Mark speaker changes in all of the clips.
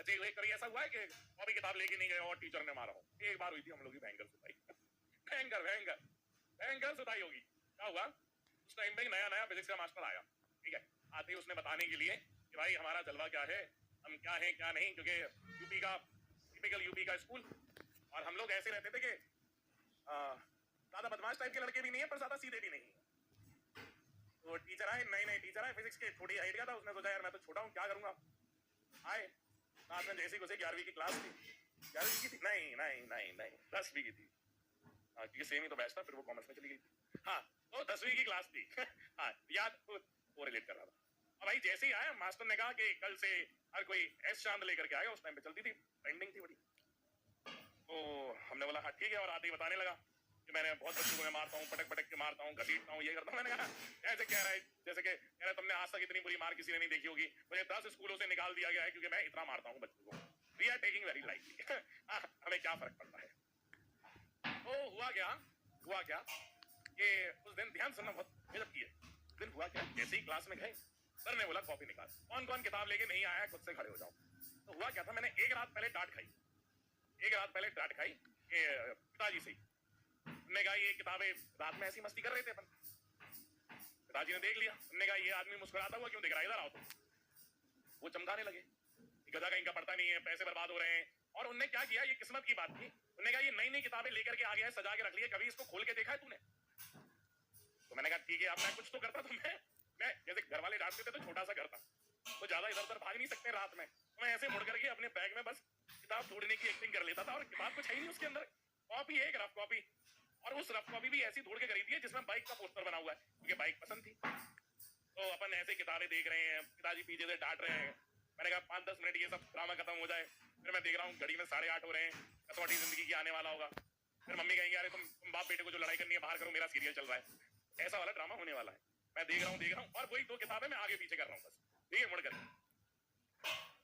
Speaker 1: बचे हुए कभी ऐसा हुआ है कि कॉपी किताब लेके नहीं गए और टीचर ने मारा हो? एक बार हुई थी हम लोग की भयंकर सुताई। भयंकर भयंकर भयंकर सुताई होगी। क्या हुआ, उस टाइम पे नया नया फिजिक्स का मास्टर आया, ठीक है, आते ही उसने बताने के लिए कि भाई हमारा जलवा क्या है, हम क्या है क्या नहीं, क्योंकि यूपी का टिपिकल यूपी का स्कूल, और हम लोग ऐसे रहते थे कि ज्यादा बदमाश टाइप के लड़के भी नहीं है पर ज्यादा सीधे भी नहीं है। तो टीचर आए, नए नए टीचर आए फिजिक्स के, थोड़ी हाइट का था, उसने सोचा यार मैं तो छोटा हूँ क्या करूंगा। आए क्लास में जैसे घुसे, 11वीं की क्लास थी, 11वीं की थी, नहीं नहीं नहीं नहीं 10वीं की थी, हाँ क्योंकि सेम ही तो बैच था, फिर वो कॉमर्स में चली गई थी। हाँ तो 10वीं की क्लास थी। हाँ याद वो रिलेट कर रहा था। अब भाई जैसे ही आया मास्टर ने कहा कि कल से हर कोई एस चांद लेकर के आएगा, उस टाइम पे चलती थी, ट्रेंडिंग थी बड़ी। तो हमने बोला हाँ ठीक है, और आते ही बताने लगा कि मैंने बहुत बच्चों को मैं मारता हूँ, पटक पटक के मारता हूँ, घसीटता हूँ, ये करता हूँ। मैंने कहा ऐसे कह रहा है जैसे कि कह रहा तुमने आज तक इतनी बुरी मार किसी ने नहीं देखी होगी, मुझे 10 स्कूलों से निकाल दिया गया है क्योंकि मैं इतना मारता हूँ बच्चों को। We are taking very lightly. हमें क्या फर्क पड़ता है। तो हुआ क्या कि उस दिन ध्यान सुनना बहुत गजब की है। उस दिन हुआ क्या, जैसे ही क्लास में गए सर ने बोला कॉपी निकाल, कौन कौन किताब लेके नहीं आया खुद से खड़े हो जाओ। तो हुआ क्या था, मैंने एक रात पहले डांट खाई पिताजी से। उन्होंने कहा ये किताबें, रात में ऐसी मस्ती कर रहे थे अपन, पिताजी ने देख लिया, उन्होंने कहा ये आदमी मुस्कुराता हुआ क्यों दिख रहा है, इधर आओ तुम। वो चमकाने लगे, गधा कहीं का पढ़ता नहीं है, पैसे बर्बाद हो रहे हैं। और उन्होंने क्या किया, ये किस्मत की बात थी, उन्होंने कहा ये नई नई किताबें लेकर के आ गया है, सजा के रख लिया, कभी इसको खोल के देखा है तूने? तो मैंने कहा ठीक है, अब मैं कुछ तो करता, तो मैं जैसे घर वाले डांटते थे तो छोटा सा करता, तो ज्यादा इधर उधर भाग नहीं सकते रात में, तो मैं ऐसे मुड़ करके अपने बैग में बस किताब तोड़ने की एक्टिंग कर लेता था, और किताब कुछ है ही नहीं उसके अंदर, कॉपी है एक रफ कॉपी, और उस रफ कॉपी भी ऐसी तोड़ के खरीदी है जिसमें बाइक का पोस्टर बना हुआ है, क्योंकि बाइक पसंद थी। तो अपन ऐसे किताबें देख रहे हैं, पिताजी पीछे से डांट रहे हैं। मैंने कहा 5-10 मिनट ये सब ड्रामा खत्म हो जाए, फिर मैं देख रहा हूँ घड़ी में 8:30 हो रहे हैं, कसौटी जिंदगी की आने वाला होगा, फिर मम्मी कहेंगे अरे तुम बाप बेटे को जो लड़ाई करनी है बाहर करो, मेरा सीरियल चल रहा है, ऐसा वाला ड्रामा होने वाला है। मैं देख रहा हूँ, और वही 2 किताबें मैं आगे पीछे कर रहा हूँ बस, ठीक है, मुड़ कर।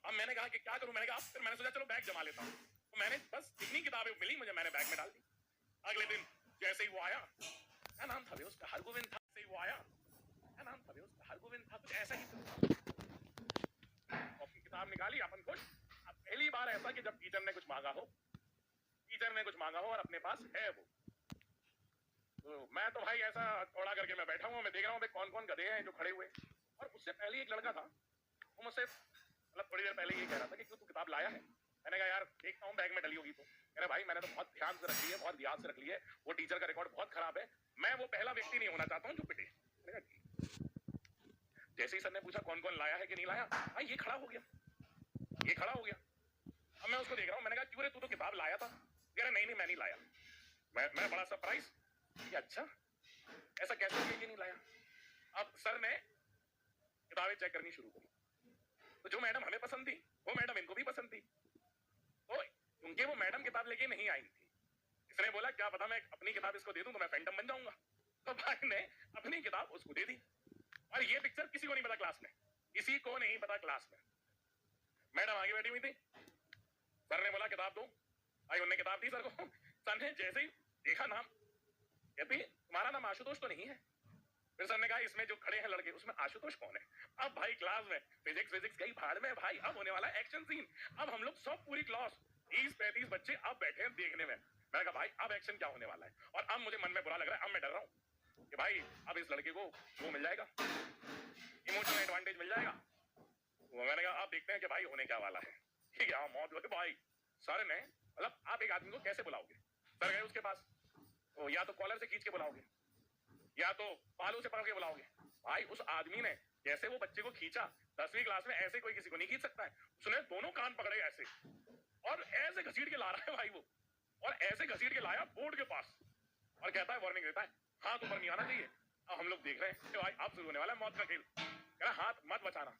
Speaker 1: अब मैंने कहा कि क्या करूं, मैंने कहा फिर मैंने सोचा चलो बैग जमा लेता हूँ, तो मैंने बस जितनी किताबें मिली मुझे मैंने बैग में डाल दी। अगले दिन जैसे ही वो आया, क्या नाम था उसका, हरगोविंद था, जैसे ही वो आया, क्या नाम था उसका, हरगोविंद था, कुछ ऐसा ही था। कॉपी किताब निकाली, अपन खुश। अब पहली बार ऐसा कि जब टीचर ने कुछ मांगा हो और अपने पास है वो, तो मैं तो भाई ऐसा थोड़ा करके मैं बैठा हूँ, मैं देख रहा हूँ कौन कौन गधे हैं जो खड़े हुए। और उससे पहले एक लड़का था, वो मुझसे मतलब थोड़ी देर पहले ये कह रहा था कि क्यों तू किताब लाया है। मैंने कहा यार देखता हूँ बैग में डली होगी, तो कह रहा भाई मैंने तो बहुत ध्यान से रख ली है, बहुत ध्यान से रख ली है, वो टीचर का रिकॉर्ड बहुत खराब है, मैं वो पहला व्यक्ति नहीं होना चाहता हूँ जो पिटे। मैंने कहा जैसे ही सर ने पूछा कौन कौन लाया है कि नहीं लाया, भाई ये खड़ा हो गया। अब मैं उसको देख रहा हूँ, मैंने कहा क्यों रे तू तो किताब लाया था, कह रहा नहीं मैं नहीं लाया। मैं बड़ा सरप्राइज, अच्छा ऐसा कैसे हो गया नहीं लाया। अब सर ने किताबें चेक करनी शुरू करी, तो जो मैडम हमें पसंद थी वो मैडम इनको भी पसंद थी, तो उनके वो मैडम किताब लेके नहीं आई थी। इसने बोला क्या पता मैं अपनी किताब इसको दे दूं तो मैं फैंटम बन जाऊंगा, तो भाई ने अपनी किताब उसको दे दी। और ये पिक्चर किसी को नहीं पता क्लास में, किसी को नहीं पता क्लास में। मैडम आगे बैठी हुई थी, सर ने बोला किताब दो, भाई उन्होंने किताब दी सर को। सर ने जैसे ही देखा नाम, कहती तुम्हारा नाम आशुतोष तो नहीं है। फिर सर ने कहा इसमें जो खड़े हैं लड़के उसमें आशुतोष कौन है। अब भाई क्लास में फिजिक्स गई भाड़ में भाई, अब होने वाला एक्शन सीन। अब हम लोग सब पूरी क्लास 30-35 बच्चे अब बैठे हैं देखने में। मैंने कहा भाई अब एक्शन क्या होने वाला है, और अब मुझे मन में बुरा लग रहा है, अब मैं डर रहा हूँ कि भाई अब इस लड़के को वो मिल जाएगा, इमोशनल एडवांटेज मिल जाएगा। वो मैंने कहा अब देखते हैं कि भाई होने क्या वाला है। ठीक है मौत हुई भाई। सर ने मतलब आप एक आदमी को कैसे बुलाओगे, सर गए उसके पास, तो या तो कॉलर से खींच के बुलाओगे या तो बालों से पकड़ के बुलाओगे। भाई उस आदमी ने जैसे वो बच्चे को खींचा, 10वीं क्लास में ऐसे कोई किसी को नहीं खींच सकता है, उसने दोनों कान पकड़े ऐसे और ऐसे घसीट के ला रहा है भाई वो, और ऐसे घसीट के लाया बोर्ड के पास और कहता है वार्निंग देता है हाथ ऊपर नहीं आना चाहिए। अब हम लोग देख रहे हैं कि भाई अब शुरू होने वाला है मौत का खेल, कह रहा हाथ मत बचाना।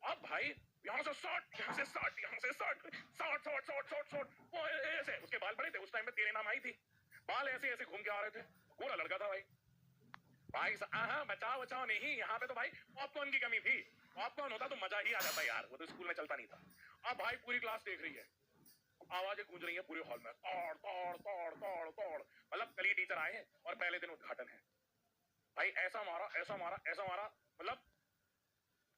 Speaker 1: अब भाई यहाँ से शॉट, यहाँ से शॉट, यहाँ से शॉट, शॉट वो ऐसे, उसके बाल बड़े थे उस टाइम में, तेरे नाम आई थी, बाल ऐसे ऐसे घूम के आ रहे थे, गोरा लड़का था भाई बचाओ नहीं, यहाँ पे तो भाई पॉपकॉर्न की कमी थी, पॉपकॉर्न होता तो मजा ही आ जाता यार, वो तो स्कूल में चलता नहीं था। अब भाई पूरी क्लास देख रही है, आवाजें गूंज रही है पूरे हॉल में, तोड़ तोड़ तोड़ तोड़ तोड़, मतलब कल टीचर आए हैं और पहले दिन उद्घाटन है। भाई ऐसा मारा, मतलब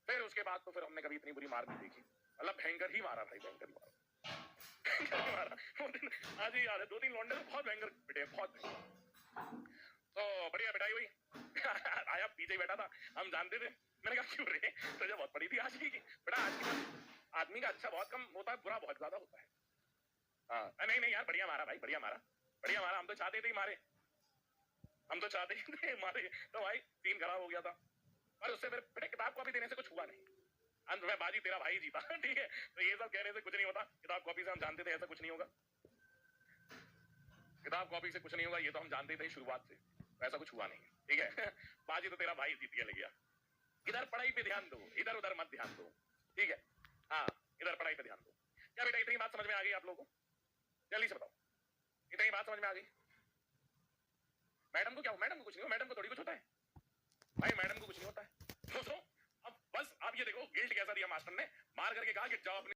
Speaker 1: फिर उसके बाद तो फिर हमने कभी इतनी बुरी मार नहीं देखी। मतलब भयंकर ही मारा भाई, भयंकर मारा, भयंकर ही मारा वो दिन आज ही याद है। 2-3 लौंडे तो बहुत भयंकर पिटे, बहुत भयंकर। तो बढ़िया पिटाई हुई आया पीछे बैठा था, हम जानते थे। मैंने कहा क्यों रे, तुझे बहुत पड़ी थी आज की बेटा। आज की आदमी का अच्छा बहुत कम होता है, बुरा बहुत ज्यादा होता है। हाँ नहीं नहीं यार, बढ़िया मारा भाई, बढ़िया मारा, बढ़िया मारा। हम तो चाहते थे मारे, हम तो चाहते थे मारे, तो भाई सीन खराब हो गया था। पर उससे फिर बेटे किताब कॉपी देने से कुछ हुआ नहीं, अंत में बाजी तेरा भाई जीता। ठीक है, तो ये सब कहने से कुछ नहीं होता। किताब कॉपी से हम जानते थे ऐसा कुछ नहीं होगा, किताब कॉपी से कुछ नहीं होगा, ये तो हम जानते थे शुरुआत से, ऐसा कुछ हुआ नहीं। ठीक है बाजी तो तेरा भाई जीत गया, ले गया। इधर पढ़ाई पे ध्यान दो, इधर उधर मत ध्यान दो। ठीक है, हाँ इधर पढ़ाई पे ध्यान दो। क्या बेटा इतनी बात समझ में आ गई आप लोगों को? जल्दी से बताओ, इतनी बात समझ में आ गई? मैडम को क्या हो? मैडम को कुछ नहीं हो, मैडम को थोड़ी कुछ होता है भाई, मैडम को कुछ नहीं होता है। दोस्तों अब बस आप ये देखो गिल्ट कैसा दिया मास्टर ने, मार करके कहा कि जाओ अपने